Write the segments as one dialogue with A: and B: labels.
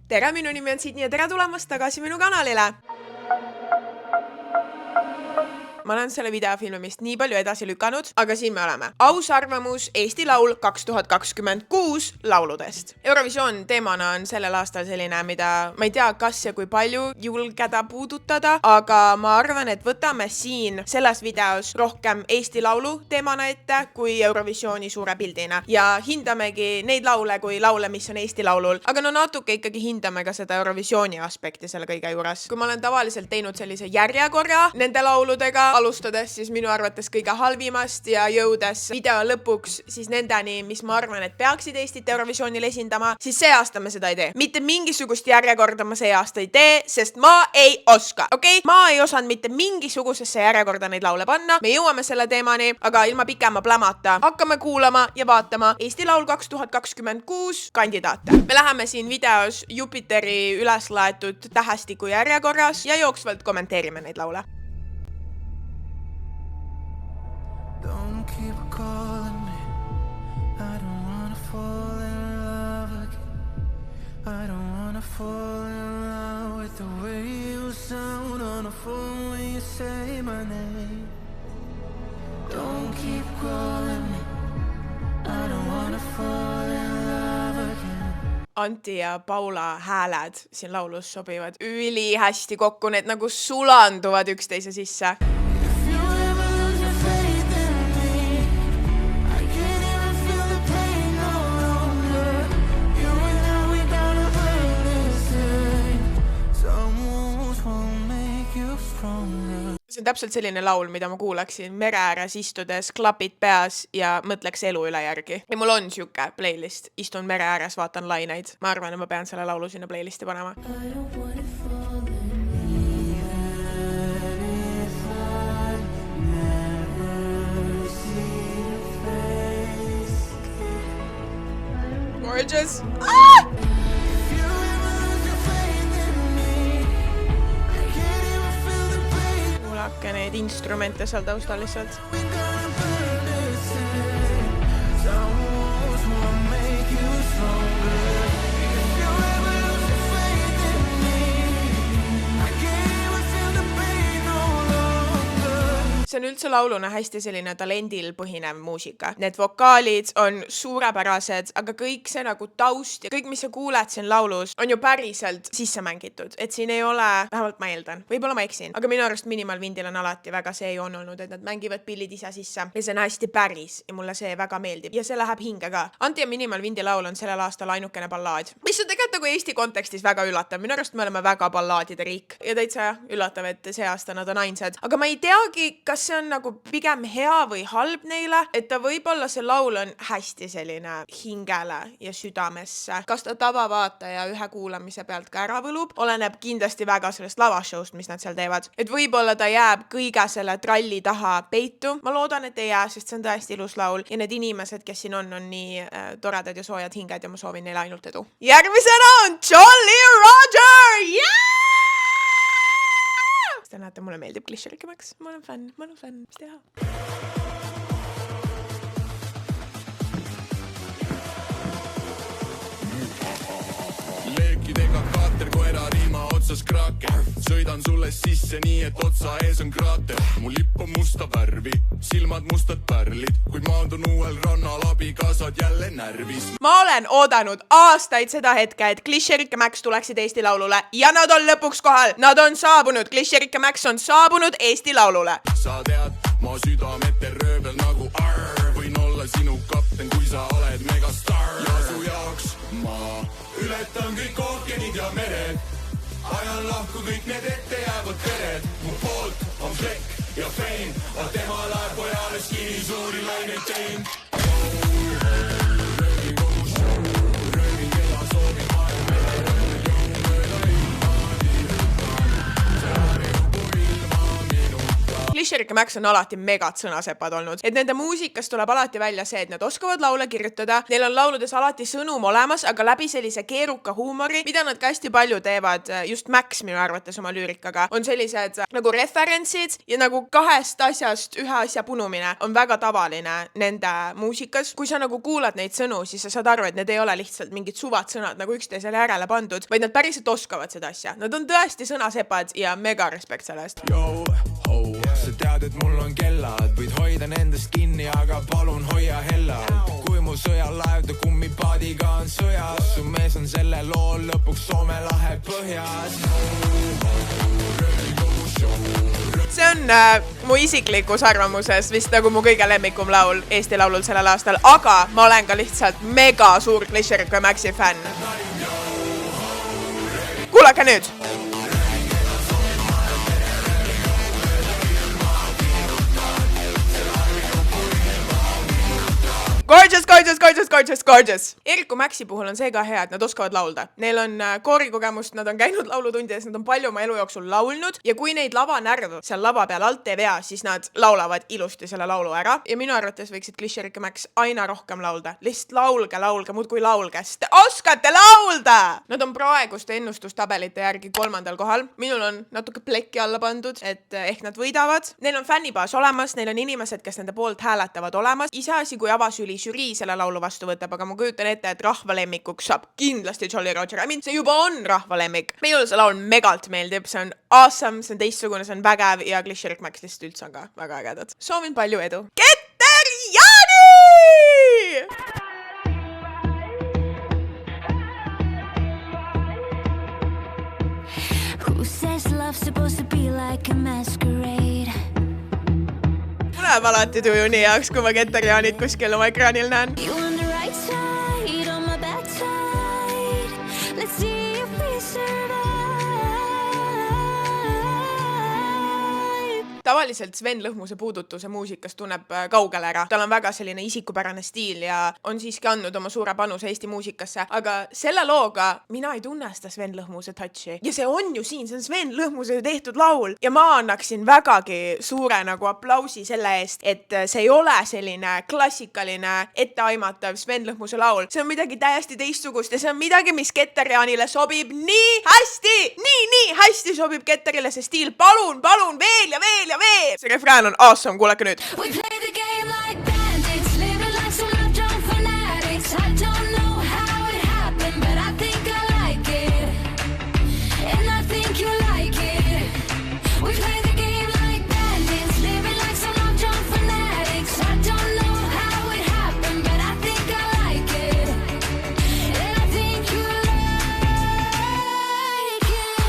A: Tere, minu nimi on Sidni ja tere tulemast tagasi minu kanalile! Ma olen selle videofilmimist nii palju edasi lükanud, aga siin me oleme. Aus arvamus Eesti Laul 2026 lauludest. Eurovisioon teemana on sellel aastal selline, mida ma ei tea, kas ja kui palju julgeda puudutada, aga ma arvan, et võtame siin selles videos rohkem Eesti Laulu teemana ette kui Eurovisiooni suure pildina. Ja hindamegi neid laule kui laule, mis on Eesti Laulul. Aga natuke ikkagi hindame ka seda Eurovisiooni aspekti selle kõige juures. Kui ma olen tavaliselt teinud sellise järjekorra nende lauludega, alustades siis minu arvates kõige halvimast ja jõudes video lõpuks siis nendeni, mis ma arvan, et peaksid Eestit Eurovisioonil esindama, siis see aasta me seda ei tee. Mitte mingisugust järjekorda ma see aasta ei tee, sest ma ei oska. Okei? Ma ei osanud mitte mingisugusesse järjekorda neid laule panna. Me jõuame selle teemani, aga ilma pikema plämata hakkame kuulama ja vaatama Eesti Laul 2026 kandidaate. Me läheme siin videos Jupiteri üles laetud tähestiku järjekorras ja jooksvalt kommenteerime neid laule.
B: Keep calling me. I don't wanna fall in love again. I don't wanna fall in love with the way you sound on the phone when you say my name. Don't keep calling me. I don't wanna fall in love again.
A: Anti ja Paula hääled siin laulus sobivad ülihästi kokku, need nagu sulanduvad üksteise sisse. See on täpselt selline laul, mida ma kuulaksin mere ääres istudes, klapid peas ja mõtleks elu üle järgi. Ja mul on siuke playlist. Istun mere ääres, vaatan laineid. Ma arvan, et ma pean selle laulu sinna playlisti panema. Gorgeous! Ah! Need instrumente seal taustal lihtsalt. See on üldse lauluna hästi selline talendil põhinev muusika. Need vokaalid on suurepärased, aga kõik see nagu taust ja kõik, mis sa kuuled siin laulus, on ju päriselt sisse mängitud. Et siin ei ole, vähemalt ma eeldan, võib-olla ma eksin, aga minu arust Minimal Windil on alati väga see joon olnud, et nad mängivad pillid ise sisse ja see on hästi päris ja mulle see väga meeldib ja see läheb hinge ka. Anti ja Minimal Windi laul on sellel aastal ainukene ballaad, mis on tegelikult nagu Eesti kontekstis väga üllatav. Minu arust me oleme väga ballaadide riik ja täitsa üllatav, et see aasta nad on ainsad, aga ma ei teagi, kas see on nagu pigem hea või halb neile, et ta võib-olla see laul on hästi selline hingele ja südamesse. Kas ta tavavaataja ühe kuulamise pealt ka ära võlub? Oleneb kindlasti väga sellest lavashowst, mis nad seal teevad. Et võib-olla ta jääb kõige selle tralli taha peitu. Ma loodan, et ei jää, sest see on tõesti ilus laul ja need inimesed, kes siin on nii toredad ja soojad hinged ja ma soovin neile ainult edu. Järgmisena on Jolly Roger! Yeah! Te näete, mulle meeldib Glitcherike Max. Ma olen fänn, mis teha?
C: Leekidega kaaterkoera riima otsas kraake. Sõidan sulle sisse nii, et otsa ees on kraater. Mu lipp on musta värvi, silmad mustad pärlid. Kui maandun uuel rannal, abikaasad jälle närvis.
A: Ma olen oodanud aastaid seda hetke, et Glitcherike Max tuleksid Eesti Laulule ja nad on lõpuks kohal. Nad on saabunud. Glitcherike Max on saabunud Eesti Laulule.
C: Sa tead, ma südamete röövel nagu arr. Võin olla sinu kapten, kui sa oled megastar. Ja su jaoks ma ületan kõik ookeanid ja mered. Ajan lahku kõik need ette jäävad pered. Mu poolt on flekk ja fein, aga tema läheb pojale skini suuri laineid tein.
A: Glitcherik ja Max on alati megad sõnasepad olnud, et nende muusikas tuleb alati välja see, et nad oskavad laule kirjutada, neil on lauludes alati sõnum olemas, aga läbi sellise keeruka huumori, mida nad ka hästi palju teevad, just Max minu arvates oma lüürikaga, on sellised nagu referentsid ja nagu kahest asjast ühe asja punumine on väga tavaline nende muusikas. Kui sa nagu kuulad neid sõnu, siis sa saad aru, et need ei ole lihtsalt mingid suvad sõnad nagu üksteisele järele pandud, vaid nad päriselt oskavad seda asja. Nad on tõesti sõnasepad ja mega respekt selle eest.
C: Yo, ho, sa tead, et mul on kellad, võid hoida nendest kinni, aga palun hoia hellad. Kui mu sõjalaev ta kummipaadiga on sõjas, su mees on selle loo lõpuks Soome lahe põhjas.
A: See on mu isiklikus arvamuses vist nagu mu kõige lemmikum laul Eesti Laulul sellel aastal, aga ma olen ka lihtsalt mega suur Glitcherik ja Maxi fänn. Kuulake nüüd! Gorgeous, gorgeous, gorgeous, gorgeous, gorgeous. Eriku Maxi puhul on see ka hea, et nad oskavad laulda. Neil on koorikogemust, nad on käinud laulutundides, nad on palju oma elu jooksul laulnud ja kui neid lavanärv seal lava peal alt ei vea, siis nad laulavad ilusti selle laulu ära. Ja minu arvates võiksid Glitcherik ja Max aina rohkem laulda. Lihtsalt laulge, muudkui laulge, sest te oskate laulda! Nad on praeguste ennustustabelite järgi 3. kohal. Minul on natuke plekki alla pandud, et ehk nad võidavad. Neil on fännibaas olemas, neil on inimesed, kes nende poolt hääletavad olemas. Iseasi, kui avasüli žürii selle laulu vastu võtab, aga ma kujutan ette, et rahvalemmikuks saab kindlasti Jolly Roger. See juba on rahvalemmik. Minul see laul megalt meeldib, see on awesome, see on teistsugune, see on vägev ja Glitcherik Max lihtsalt üldse on ka väga ägedad. Soovin palju edu. Keter-Jaani!
D: Who says love's supposed to be like a masquerade?
A: Tuleb alati tuju nii jaoks, kui ma Keter-Jaanit kuskil oma ekraanil näen.
D: You on the right side, on my bad side. Let's see if we survive.
A: Tavaliselt Sven Lõhmuse puudutuse muusikas tunneb kaugele ära. Tal on väga selline isikupärane stiil ja on siiski andnud oma suure panuse Eesti muusikasse, aga selle looga mina ei tunne seda Sven Lõhmuse touchi. Ja see on ju siin, see on Sven Lõhmuse tehtud laul ja ma annaksin vägagi suure nagu aplausi selle eest, et see ei ole selline klassikaline etteaimatav Sven Lõhmuse laul. See on midagi täiesti teistsugust ja see on midagi, mis Keter-Jaanile sobib nii hästi sobib Ketterile see stiil. Palun, veel ja veel ja veel. See refrään on awesome, kuulake nüüd.
D: We play the game like bandits, living like some love-drunk fanatics. I don't know how it happened, but I think I like it. And I think you like it. We play the game like bandits, living like some love-drunk fanatics. I don't know how it happened, but I think I like it. And I think you like it.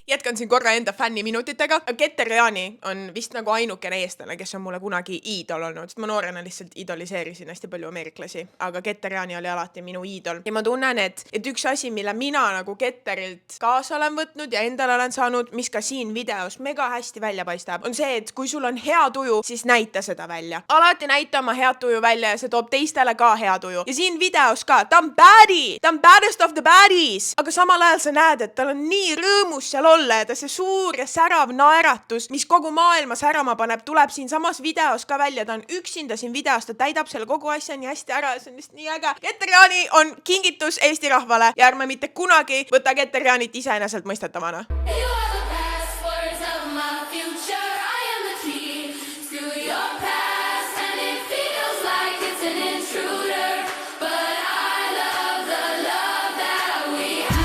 A: Jätkan siin korra enda fänniminutitega. Keter-Jaani on vist nagu ainukene eestlane, kes on mulle kunagi iidol olnud. Ma noorena lihtsalt idoliseerisin hästi palju ameeriklasi, aga Keter-Jaani oli alati minu iidol. Ja ma tunnen, et üks asi, mille mina nagu Ketterilt kaasa olen võtnud ja endale olen saanud, mis ka siin videos mega hästi välja paistab, on see, et kui sul on hea tuju, siis näita seda välja. Alati näita oma head tuju välja ja see toob teistele ka hea tuju. Ja siin videos ka, ta on baddie, ta on baddest of the baddies, aga samal ajal sa näed, et tal on nii rõõmus seal olla ja ta see suur ja särav naeratus, mis kogu maailma särama paneb, tuleb siin samas videos ka välja. Ta on üksinda siin videos, ta täidab selle kogu asja nii hästi ära ja see on vist nii äge. Keter-Jaani on kingitus Eesti rahvale ja ärme mitte kunagi võta Keter-Jaanit iseeneselt mõistetavana.
D: You are the passwords of my future. I am the key to your past, and it feels like it's an intruder, but I love the love that we have.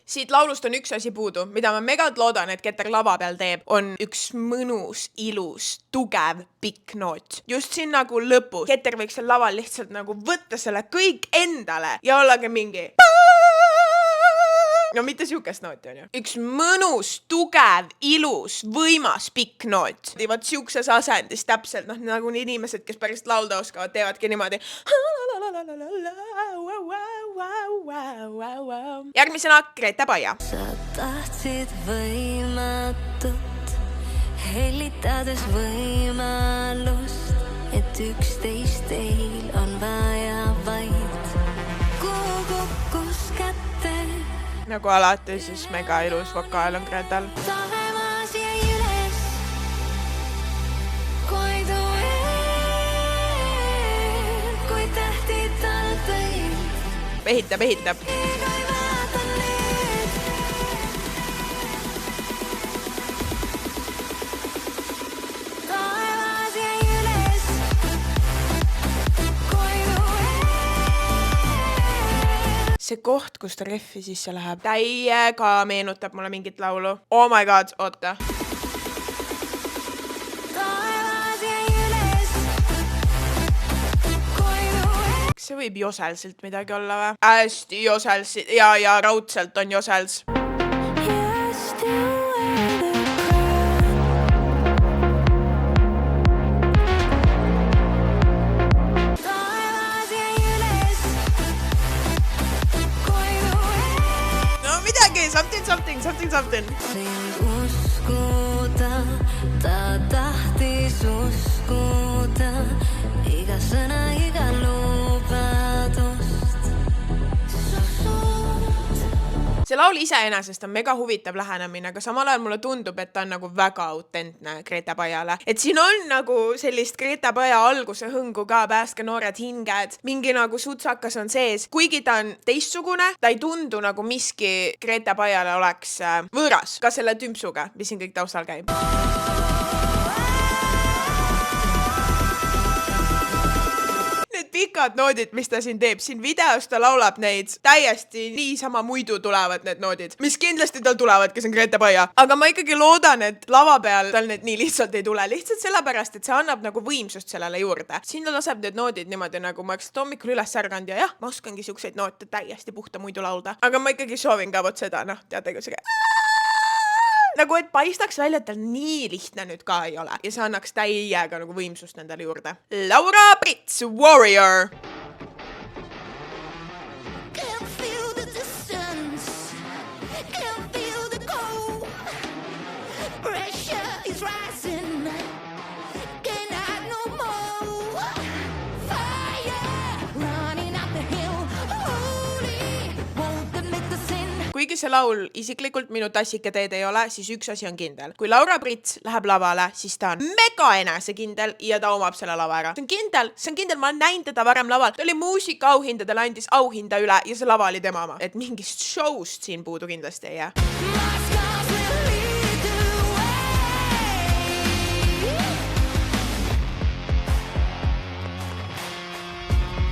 A: Siit laulust on üks asi puudu, mida ma megalt loodan, et Keter lava peal teeb, on üks mõnus, ilus, tugev, pikk noot. Just siin nagu lõpus. Keter võiks seal laval lihtsalt nagu võtta selle kõik endale ja ollagi mingi... No mitte siukest nooti on ju. Üks mõnus, tugev, ilus, võimas, pikk noot. Vaat siukses asendis täpselt, nagu inimesed, kes pärast laulda oskavad, teevadki niimoodi. Järgmisena Grete Paia.
D: Sa tahtsid võimatut, hellitades võimalust, et üksteist teil on vaja vaid. Kuhu
A: nagu alati, siis mega ilus vokaal on Gretal.
D: Taevas jäi üles, koidu kui tähtid talpeid.
A: Ehitab.
D: Ega ei vaata need. Taevas jäi üles, koidu
A: See koht, kus ta reffi sisse läheb, täiega meenutab mulle mingit laulu. Oh my god, oota.
D: taevas jäi üles, koidu
A: See võib Joselsilt midagi olla või? Hästi Josels ja raudselt on Josels.
D: Just to wear the crown. Taevas jäi üles, koidu
A: No midagi, something.
D: See ei uskuda, ta tahtis uskuda iga sõna, iga lubadust. Su suud
A: See laul iseenesest on mega huvitav lähenemine, aga samal ajal mulle tundub, et ta on nagu väga autentne Grete Pajale. Et siin on nagu sellist Grete Paja alguse hõngu ka, pääske noored hinged, mingi nagu sutsakas on sees. Kuigi ta on teistsugune, ta ei tundu nagu miski Grete Pajale oleks võõras. Ka selle tümpsuga, mis siin kõik taustal käib. Need pikad noodid, mis ta siin teeb, siin videos ta laulab neid täiesti niisama muidu tulevad need noodid, mis kindlasti tal tulevad, kes on Grete Paja. Aga ma ikkagi loodan, et lava peal tal need nii lihtsalt ei tule, lihtsalt sellepärast, et see annab nagu võimsust sellele juurde. Siin ta laseb need noodid niimoodi nagu ma oleks hommikul üles ärganud ja jah, ma oskangi siukseid noote täiesti puhta muidu laulda. Aga ma ikkagi soovin ka vot seda, noh, teate, kui see nagu, et paistaks välja, et tal nii lihtne nüüd ka ei ole. Ja see annaks täiega nagu võimsust nendele juurde. Laura Brits, Warrior!
D: can't feel the distance, can't feel the cold. Pressure is rising, can't hide no more. Fire running up the hill, holy, won't admit the sin.
A: Kuigi see laul isiklikult minu tassike teed ei ole, siis üks asi on kindel. Kui Laura Brits läheb lavale, siis ta on mega enesekindel ja ta omab selle lava ära. See on kindel, ma olen näinud teda varem laval. Ta oli muusika auhindadele, andis auhinda üle ja see lava oli tema oma. Et mingist showst siin puudu kindlasti ei jää.
D: My scars will lead the way.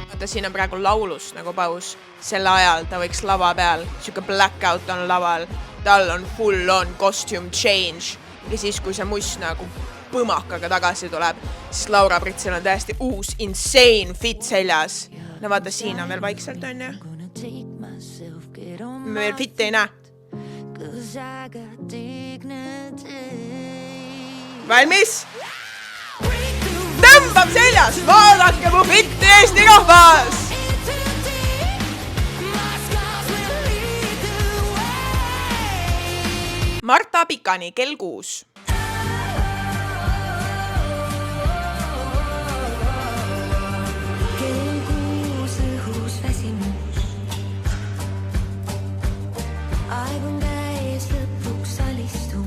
A: Vaata, siin on praegu laulus nagu paus. Selle ajal ta võiks lava peal, siuke blackout on laval, tal on full on costume change ja siis, kui see muss nagu põmakaga tagasi tuleb, siis Laura Britsil on täiesti uus insane fit seljas. No vaata, siin on veel vaikselt, on ju.
D: Gonna take myself, get on
A: Me veel fit ei näe.
D: 'cause I got dignity.
A: Valmis? Tõmbab seljas, vaadake mu fitti Eesti rahvas! Marta Pikani, kell 6.
D: Kell 6 õhus väsimus. Aeg on käes, lõpuks alistun.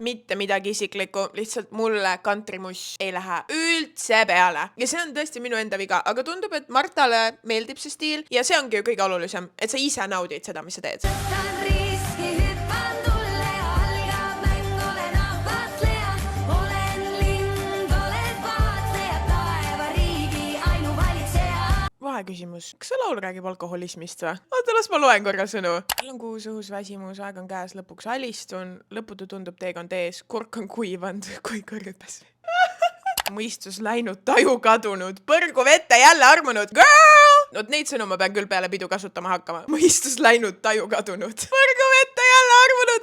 A: Mitte midagi isiklikku, lihtsalt mulle kantrimuss ei lähe üldse peale. Ja see on tõesti minu enda viga, aga tundub, et Martale meeldib see stiil ja see ongi ju kõige olulisem, et sa ise naudid seda, mis sa teed.
D: Võtan riski, hüppan tulle, algab mäng, olen ahvatleja. Olen lind, oled vaatleja, taevariigi ainuvalitseja.
A: Vaheküsimus, kas see laul räägib alkoholismist või? Oota, las ma loen korra sõnu. Kell on 6 õhus väsimus, aeg on käes, lõpuks alistun, lõputu tundub teekond ees, kurk on kuivanud kui kõrbes. Mõistus läinud, taju kadunud, põrgu vette jälle armunud. Girl! No neid sõnu ma pean küll peale pidu kasutama hakkama. Mõistus läinud, taju kadunud. Põrgu vette jälle armunud.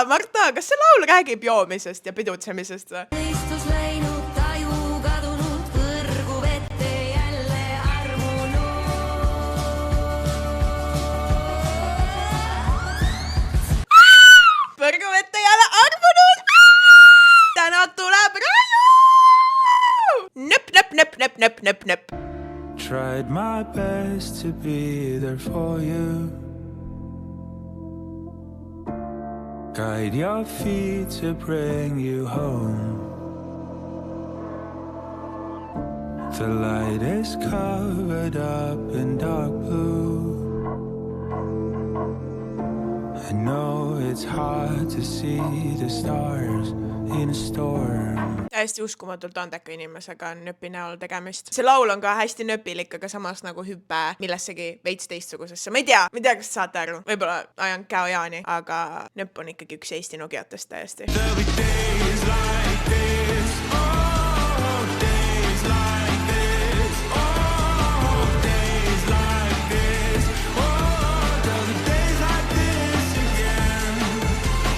A: Marta, kas see laul räägib joomisest ja pidutsemisest või?
D: Mõistus läinud, taju kadunud, põrgu vette jälle armunud.
A: Põrgu vette jälle armunud. Täna tuleb raju! Nöp.
B: tried my best to be there for you. Guide your feet to bring you home. The light is covered up in dark blue. I know it's hard to see the stars in a storm.
A: Hästi uskumatult andeka inimesega on nöpi näol tegemist. See laul on ka hästi nöpilik, aga samas nagu hüppe millessegi veits teistsugusesse. Ma ei tea, kas saate aru. Võib-olla ajan käo jaani, aga nöpp on ikkagi üks Eesti Nokiatest täiesti.
B: There'll be days like this, oh, days like this, oh, days like this, oh, there'll be days like this again.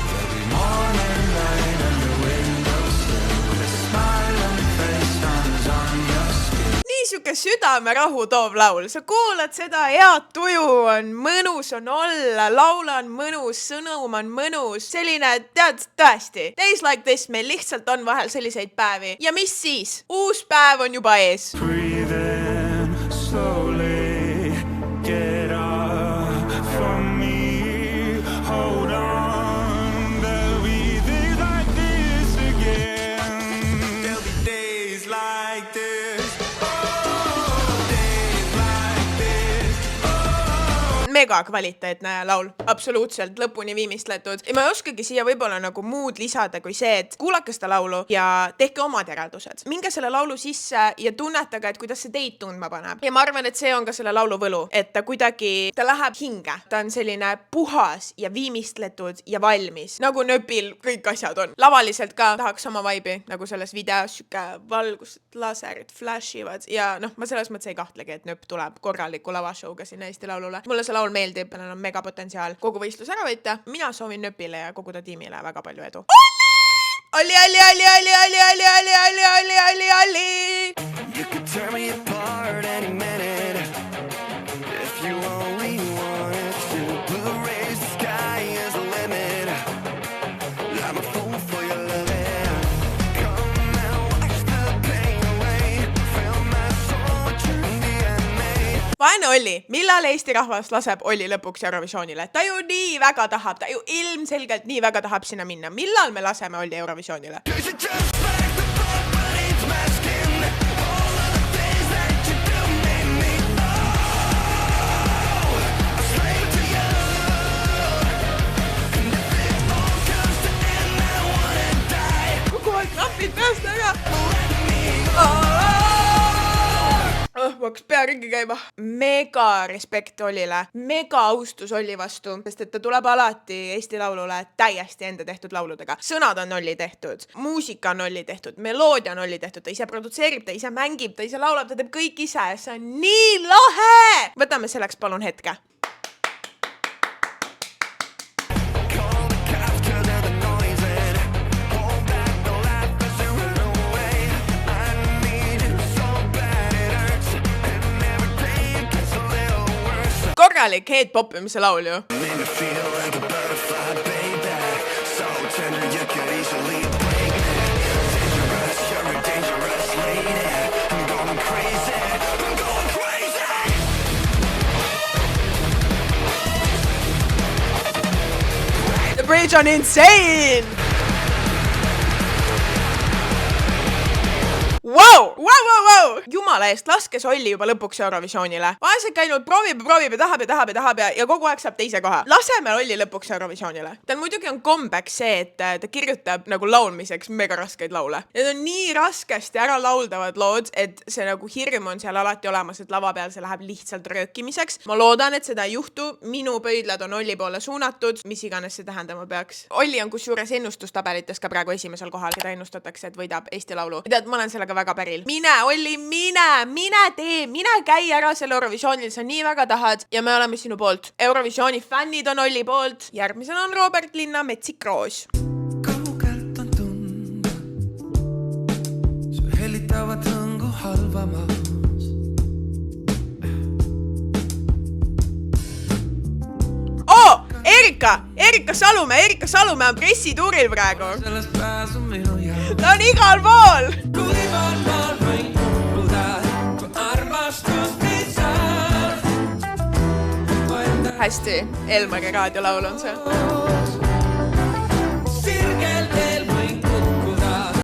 B: There'll be morning light on the windowsill with a smile on your face, sun's on your skin.
A: Niisuke südamerahu toov laul. Sa kuulad seda, head tuju on mõnus on olla, laul on mõnus, sõnum on mõnus. Selline, tead, tõesti. Days like this meil lihtsalt on vahel selliseid päevi. Ja mis siis? Uus päev on juba ees.
B: Breathe in slowly, get up from me, hold on, there'll be days like this again. There'll be days like this, oh, days like this, oh.
A: Mega kvaliteetne laul. Absoluutselt lõpuni viimistletud. Ja ma ei oskagi siia võib-olla nagu muud lisada kui see, et kuulake seda laulu ja tehke omad järeldused. Minge selle laulu sisse ja tunnetage, et kuidas see teid tundma paneb. Ja ma arvan, et see on ka selle laulu võlu, et ta kuidagi, ta läheb hinge. Ta on selline puhas ja viimistletud ja valmis. Nagu nöpil kõik asjad on. Lavaliselt ka tahaks sama vibe'i, nagu selles videos süke valgused, laserid, flashivad ja noh, ma selles mõttes ei kahtlegi, et nöp tuleb korraliku lavashowga sinna Eesti Laulule. Mulle see laul meeldib, neil on mega potentsiaal kogu võistlus ära võita. Mina soovin nöpile ja kogu ta tiimile väga palju edu. Olli!
E: You could tear me apart any minute if you only wanted to. Blue rays, the sky is the limit. I'm a fool for your loving. Come now, wash the pain away. Fill my soul with your DNA.
A: Vaene Olli, millal Eesti rahvas laseb Olli lõpuks Eurovisioonile? Ta ju nii väga tahab, ta ju ilmselgelt nii väga tahab sinna minna. Millal me laseme Olli Eurovisioonile?
E: Is it just like the blood beneath my skin? All of the things that you do made me a slave to you. And if it all comes to end, I wanna die.
A: Kukuvad knapid peast ära.
E: Let me go.
A: Hakkas pea ringi käima. Mega respekt Ollile. Mega austus Olli vastu, sest et ta tuleb alati Eesti Laulule täiesti enda tehtud lauludega. Sõnad on Olli tehtud, muusika on Olli tehtud, meloodia on Olli tehtud, ta ise produtseerib, ta ise mängib, ta ise laulab, ta teeb kõik ise. See on nii lahe! Võtame selleks palun hetke.
E: Call the cops 'cause of the noise and hold back the laugh as you run away. I need you so bad it hurts, and every day it gets a little worse.
A: Korralik head-poppimise laul ju.
E: Made me feel like a butterfly, baby. So tender you could easily break me. Dangerous, you're a dangerous lady. I'm going crazy, I'm going crazy.
A: The bridge on insane! Wow! Jumala eest, laske see Olli juba lõpuks Eurovisioonile. Vaesed käinud proovib ja kogu aeg saab teise koha. Laseme Olli lõpuks Eurovisioonile. Tal muidugi on comeback see, et ta kirjutab nagu laulmiseks mega raskeid laule. Need on nii raskesti ära lauldavad lood, et see nagu hirm on seal alati olemas, et lava peal see läheb lihtsalt röökimiseks. Ma loodan, et seda ei juhtu. Minu pöidlad on Olli poole suunatud, mis iganes see tähendama peaks. Olli on kusjuures ennustustabelites ka praegu esimesel kohal, keda ennustatakse, et võidab Eesti Laulu. Tead, ma olen sellega väga päril. Mine, Olli, mine käi ära selle Eurovisioonil, sa nii väga tahad ja me oleme sinu poolt. Eurovisiooni fännid on Olli poolt. Järgmisena on Robert Linna Metsik-Roos.
B: Kaugelt on tunda su hellitavat hõngu halvamas.
A: Erika Salumäe on pressituuril praegu.
B: Sellest pääsu minu jaoks.
A: Ta on igal pool.
B: Kui maal võin kuulda, kui armastus
A: hästi Elmari raadiolaul on see.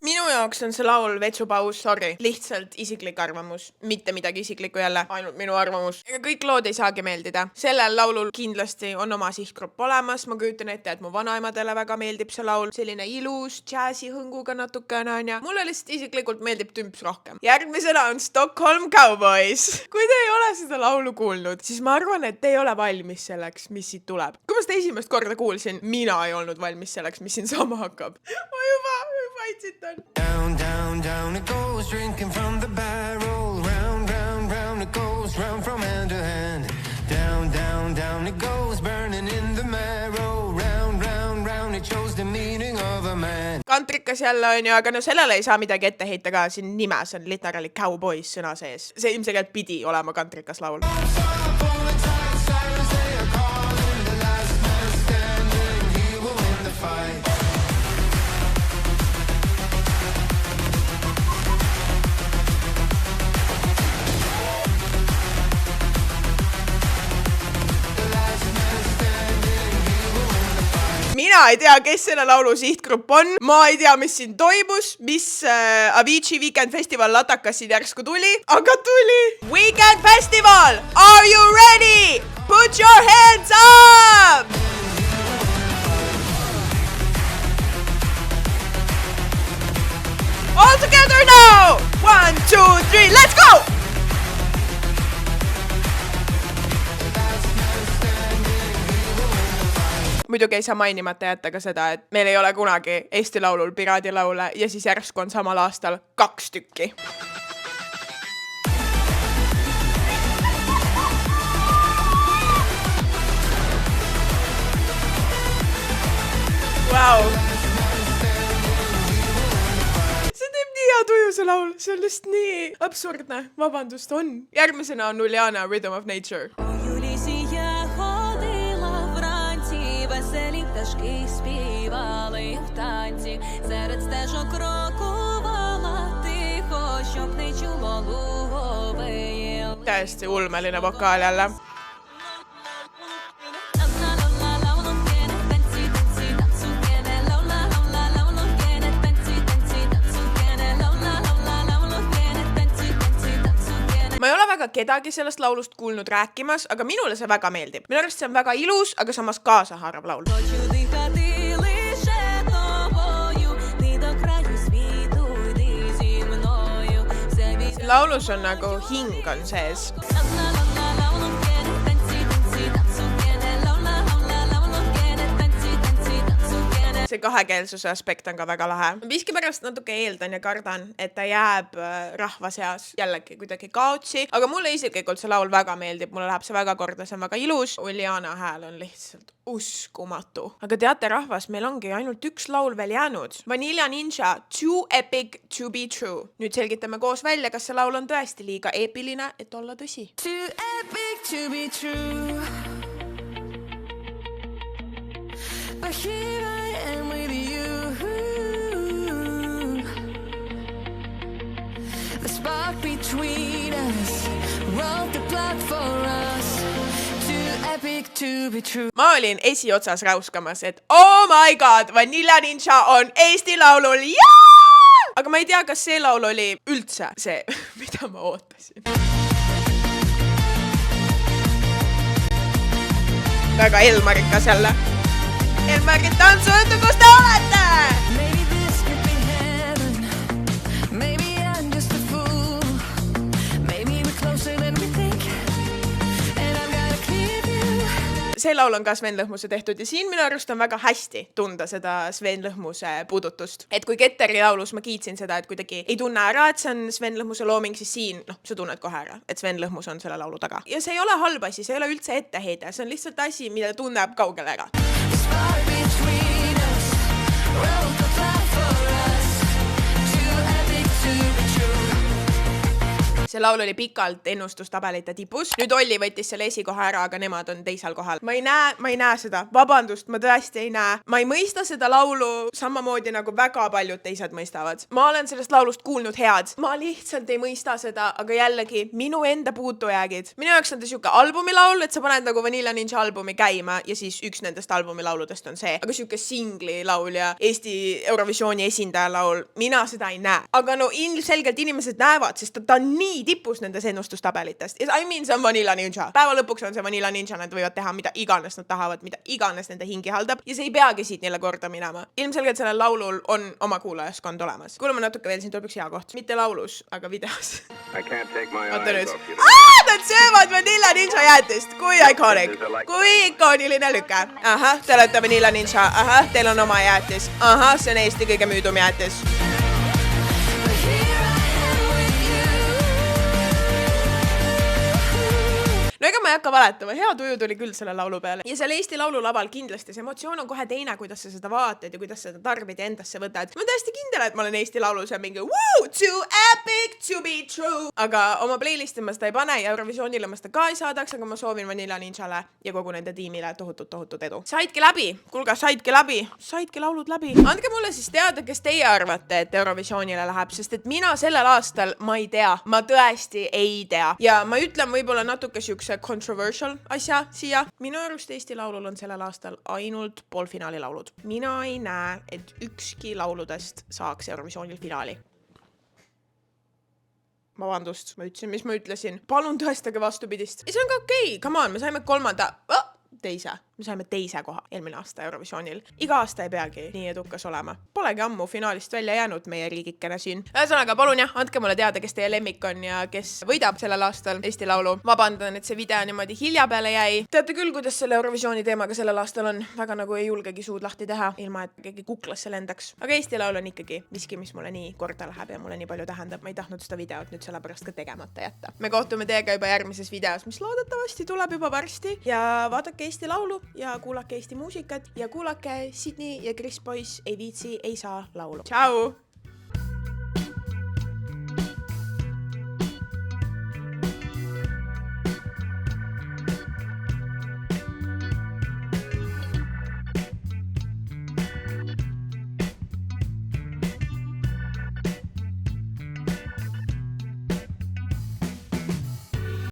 A: Minu jaoks on see laul vetsupaus, sorry, lihtsalt isiklik arvamus, mitte midagi isiklikku jälle, ainult minu arvamus. Ega kõik lood ei saagi meeldida. Sellel laulul kindlasti on oma sihtgrupp olemas, ma kujutan ette, et mu vanaemadele väga meeldib see laul, selline ilus džäsi hõnguga natukene on ja mulle lihtsalt isiklikult meeldib tümps rohkem. Järgmisena on Stockholm Cowboys. Kui te ei ole seda laulu kuulnud, siis ma arvan, et te ei ole valmis selleks, mis siit tuleb. Kui ma seda esimest korda kuulsin, mina ei olnud valmis selleks, mis siin saama hakkab. Ma juba aitsitan.
E: Down, down, down it goes, drinking from the barrel. Round, round, round it goes, round from hand to hand. Down, down, down it goes, burning in the marrow. Round, round, round it shows the meaning of a man.
A: Kantrikas jälle on ju, aga no sellele ei saa midagi ette heita ka, siin nimes on literaali Cowboys sõna sees. See ilmselgelt pidi olema kantrikas laul. Mina ei tea, kes selle laulu sihtgrupp on. Ma ei tea, mis siin toimus, mis Avicii Weekend Festival latakas siin järsku tuli, aga tuli. Weekend Festival, are you ready? Put your hands up! All together now! 1, 2, 3, let's go! Muidugi ei saa mainimata jätta ka seda, et meil ei ole kunagi Eesti Laulul piraadilaule ja siis järsku on samal aastal 2 tükki. Wow. See teeb nii hea tuju see laul, see on lihtsalt nii absurdne, vabandust on. Järgmisena on Uljana Rhythm of Nature.
F: Пташки співали в танці, серед стежок крокувала тихо, щоб не чуло луговиє.
A: Täiesti ulmeline vokaal jälle. Ma ei ole väga kedagi sellest laulust kuulnud rääkimas, aga minule see väga meeldib. Minu arust see on väga ilus, aga samas kaasahaarav laul. Laulus on nagu hing on sees. See kahekeelsuse aspekt on ka väga lahe. Miskipärast natuke eeldan ja kardan, et ta jääb rahva seas jällegi kuidagi kaotsi, aga mulle isiklikult see laul väga meeldib, mulle läheb see väga korda, see on väga ilus. Uljana hääl on lihtsalt uskumatu. Aga teate rahvas, meil ongi ainult üks laul veel jäänud. Vanilla Ninja, Too Epic to be True. Nüüd selgitame koos välja, kas see laul on tõesti liiga eepiline, et olla tõsi.
F: Too epic to be true. But here I am with you. The spark between us wrote the plot for us. Too epic to be true.
A: Ma olin esiotsas räuskamas, et oh my god, Vanilla Ninja on Eesti Laulul. Jaa! Aga ma ei tea, kas see laul oli üldse see, mida ma ootasin. Väga Elmarikas jälle. Elmari tantsuõhtu, kus te olete?
F: Maybe this could be heaven. Maybe I'm just a fool. Maybe we're closer than we think. And I've got a clear view.
A: See laul on ka Sven Lõhmuse tehtud ja siin minu arust on väga hästi tunda seda Sven Lõhmuse puudutust. Et kui Ketteri laulus ma kiitsin seda, et kuidagi ei tunne ära, et see on Sven Lõhmuse looming, siis siin, sa tunned kohe ära, et Sven Lõhmus on selle laulu taga. Ja see ei ole halb asi, see ei ole üldse etteheide, see on lihtsalt asi, mida tunneb kaugele ära.
F: Spark between us wrote the plot for us. Too epic to be true.
A: see laul oli pikalt ennustustabelite tipus. Nüüd Olli võttis selle esikoha ära, aga nemad on teisel kohal. Ma ei näe seda. Vabandust, ma tõesti ei näe. Ma ei mõista seda laulu samamoodi nagu väga paljud teised mõistavad. Ma olen sellest laulust kuulnud head. Ma lihtsalt ei mõista seda, aga jällegi minu enda puutujäägid. Minu jaoks on ta siuke albumilaul, et sa paned nagu Vanilla Ninja albumi käima ja siis üks nendest albumilauludest on see. Aga siuke singli laul ja Eesti Eurovisiooni esindaja laul, mina seda ei näe. Aga no ilmselgelt inimesed näevad, sest ta on nii tipus nendes ennustustabelitest. I mean, see on Vanilla Ninja. Päeva lõpuks on see Vanilla Ninja, nad võivad teha mida iganes nad tahavad, mida iganes nende hingi haldab ja see ei peagi siit neile korda minema. Ilmselgelt sellel laulul on oma kuulajaskond olemas. Kuulame natuke veel, siin tuleb üks hea koht. Mitte laulus, aga videos. Oota nüüd. Nad söövad Vanilla Ninja jäätist. Kui iconic. Kui ikooniline lüke. Ahah, te olete Vanilla Ninja. Ahah, teil on oma jäätis. Ahah, see on Eesti kõige müüdum jäätis.
F: But here I am with you.
A: No ega ma ei hakka valetama, hea tuju tuli küll selle laulu peale. Ja seal Eesti laululaval kindlasti see emotsioon on kohe teine, kuidas sa seda vaatad ja kuidas seda tarbid ja endasse võtad. Ma tõesti kindel, et ma olen Eesti laulus ja mingi woo, too epic to be true. Aga oma playlisti ma seda ei pane ja Eurovisioonile ma seda ka ei saadaks, aga ma soovin Vanilla Ninjale ja kogu nende tiimile tohutut edu. Saidki läbi, kuulge, saidki laulud läbi. Andke mulle siis teada, kes teie arvate, et Eurovisioonile läheb, sest et mina sellel aastal ma ei tea, ma tõesti ei tea. Ja ma ütlen võib-olla natuke siukse controversial asja siia. Minu arust Eesti laulul on sellel aastal ainult poolfinaali laulud. Mina ei näe, et ükski lauludest saaks Eurovisioonil finaali. Vabandust, ma ütlesin, mis ma ütlesin. Palun tõestage vastupidist. Ja see on ka okei. Come on, me saime me saime teise koha eelmine aasta Eurovisioonil. Iga aasta ei peagi nii edukas olema. Polegi ammu finaalist välja jäänud meie riigikene siin. Ühesõnaga, palun jah, andke mulle teada, kes teie lemmik on ja kes võidab sellel aastal Eesti laulu. Vabandan, et see video niimoodi hilja peale jäi. Teate küll, kuidas selle Eurovisiooni teemaga sellel aastal on. Väga nagu ei julgegi suud lahti teha, ilma et keegi kuklasse lendaks. Aga Eesti laul on ikkagi miski, mis mulle nii korda läheb ja mulle nii palju tähendab. Ma ei tahtnud seda videot nüüd sellepärast ka tegemata jätta. Me kohtume teiega juba järgmises videos, mis loodetavasti tuleb juba varsti ja vaadake Eesti laulu ja kuulake Eesti muusikat ja kuulake Sydney ja Chris Boys ei viitsi, ei saa laulu. Tšau!